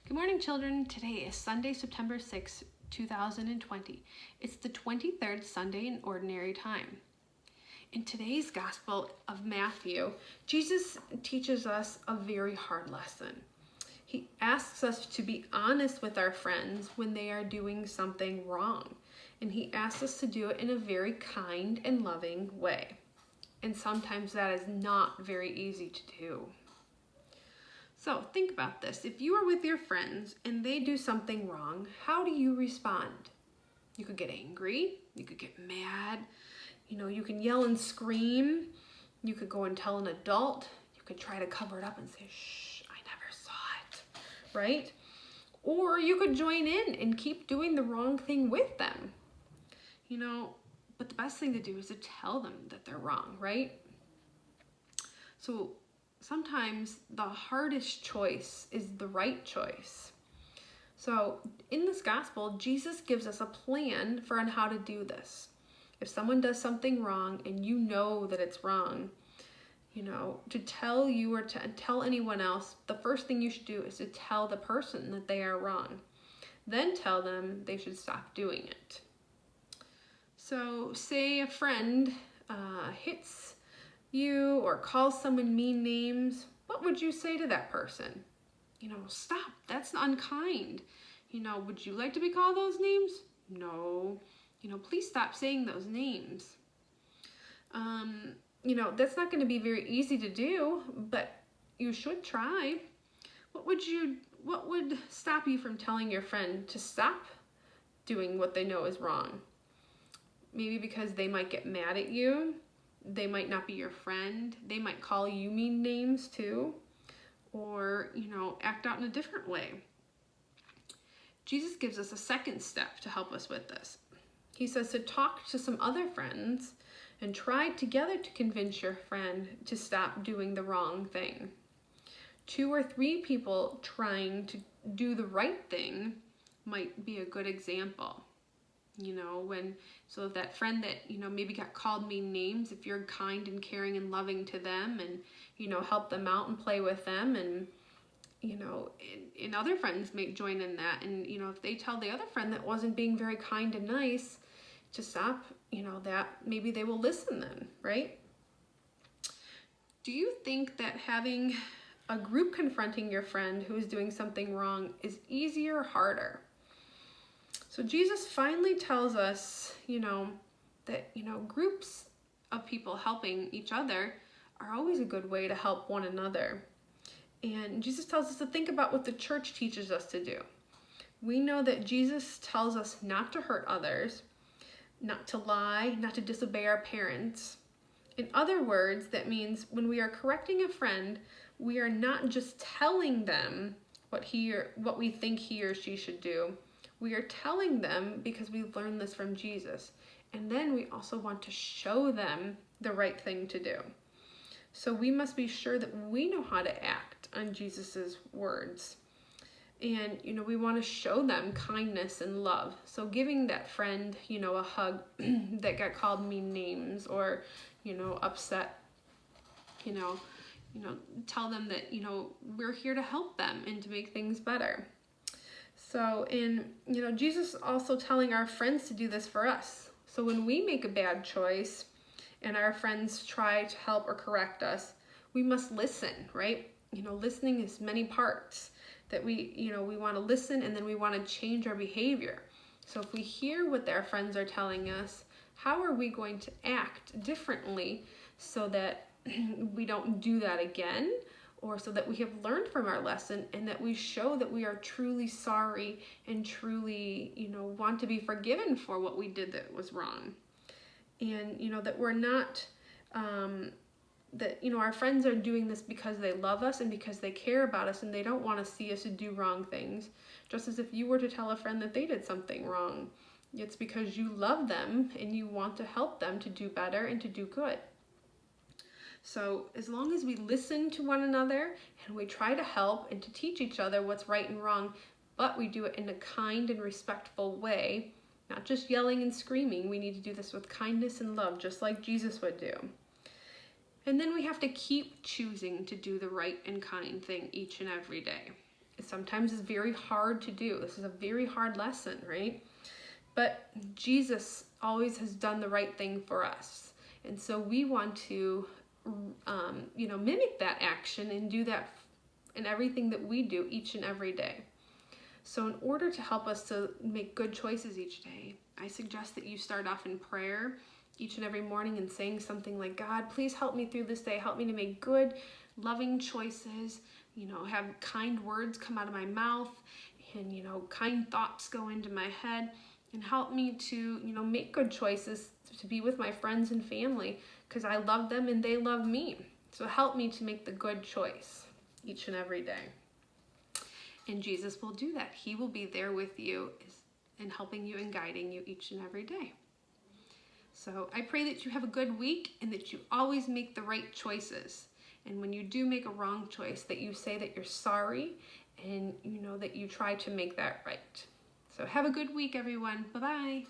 Good morning, children. Today is Sunday, September 6, 2020. It's the 23rd Sunday in Ordinary Time. In today's Gospel of Matthew, Jesus teaches us a very hard lesson. He asks us to be honest with our friends when they are doing something wrong, and he asks us to do it in a very kind and loving way. And sometimes that is not very easy to do. So think about this. If you are with your friends and they do something wrong, how do you respond? You could get angry, you could get mad, you can yell and scream, you could go and tell an adult, you could try to cover it up and say, shh, I never saw it, right? Or you could join in and keep doing the wrong thing with them, but the best thing to do is to tell them that they're wrong, right? So sometimes the hardest choice is the right choice. So in this gospel, Jesus gives us a plan for on how to do this. If someone does something wrong and you know that it's wrong, to tell you or to tell anyone else, the first thing you should do is to tell the person that they are wrong. Then tell them they should stop doing it. So say a friend hits you or calls someone mean names, what would you say to that person? Stop, that's unkind. Would you like to be called those names? No. Please stop saying those names. That's not going to be very easy to do, but you should try. What would stop you from telling your friend to stop doing what they know is wrong? Maybe because they might get mad at you. They might not be your friend. They might call you mean names too, or, act out in a different way. Jesus gives us a second step to help us with this. He says to talk to some other friends and try together to convince your friend to stop doing the wrong thing. 2 or 3 people trying to do the right thing might be a good example. So that friend that, maybe got called mean names, if you're kind and caring and loving to them and, help them out and play with them and, and other friends may join in that. And, if they tell the other friend that wasn't being very kind and nice to stop, that maybe they will listen then, right? Do you think that having a group confronting your friend who is doing something wrong is easier or harder? So Jesus finally tells us, that, groups of people helping each other are always a good way to help one another. And Jesus tells us to think about what the church teaches us to do. We know that Jesus tells us not to hurt others, not to lie, not to disobey our parents. In other words, that means when we are correcting a friend, we are not just telling them what we think he or she should do. We are telling them because we've learned this from Jesus. And then we also want to show them the right thing to do. So we must be sure that we know how to act on Jesus's words. And, we want to show them kindness and love. So giving that friend, a hug that got called mean names or, upset, tell them that, we're here to help them and to make things better. So, Jesus also telling our friends to do this for us. So when we make a bad choice and our friends try to help or correct us, we must listen, right? Listening is many parts that we want to listen and then we want to change our behavior. So if we hear what our friends are telling us, how are we going to act differently so that we don't do that again? Or so that we have learned from our lesson and that we show that we are truly sorry and truly, want to be forgiven for what we did that was wrong. And, that we're not, that, our friends are doing this because they love us and because they care about us and they don't want to see us do wrong things. Just as if you were to tell a friend that they did something wrong. It's because you love them and you want to help them to do better and to do good. So as long as we listen to one another and we try to help and to teach each other what's right and wrong, but we do it in a kind and respectful way, not just yelling and screaming. We need to do this with kindness and love, just like Jesus would do. And then we have to keep choosing to do the right and kind thing each and every day. sometimes is very hard to do. This is a very hard lesson, right? But Jesus always has done the right thing for us. And so we want to, mimic that action and do that in everything that we do each and every day. So in order to help us to make good choices each day, I suggest that you start off in prayer each and every morning and saying something like, God, please help me through this day. Help me to make good, loving choices, have kind words come out of my mouth and, kind thoughts go into my head, and help me to, make good choices to be with my friends and family because I love them and they love me. So help me to make the good choice each and every day. And Jesus will do that. He will be there with you and helping you and guiding you each and every day. So I pray that you have a good week and that you always make the right choices. And when you do make a wrong choice, that you say that you're sorry and that you try to make that right. So have a good week, everyone. Bye-bye.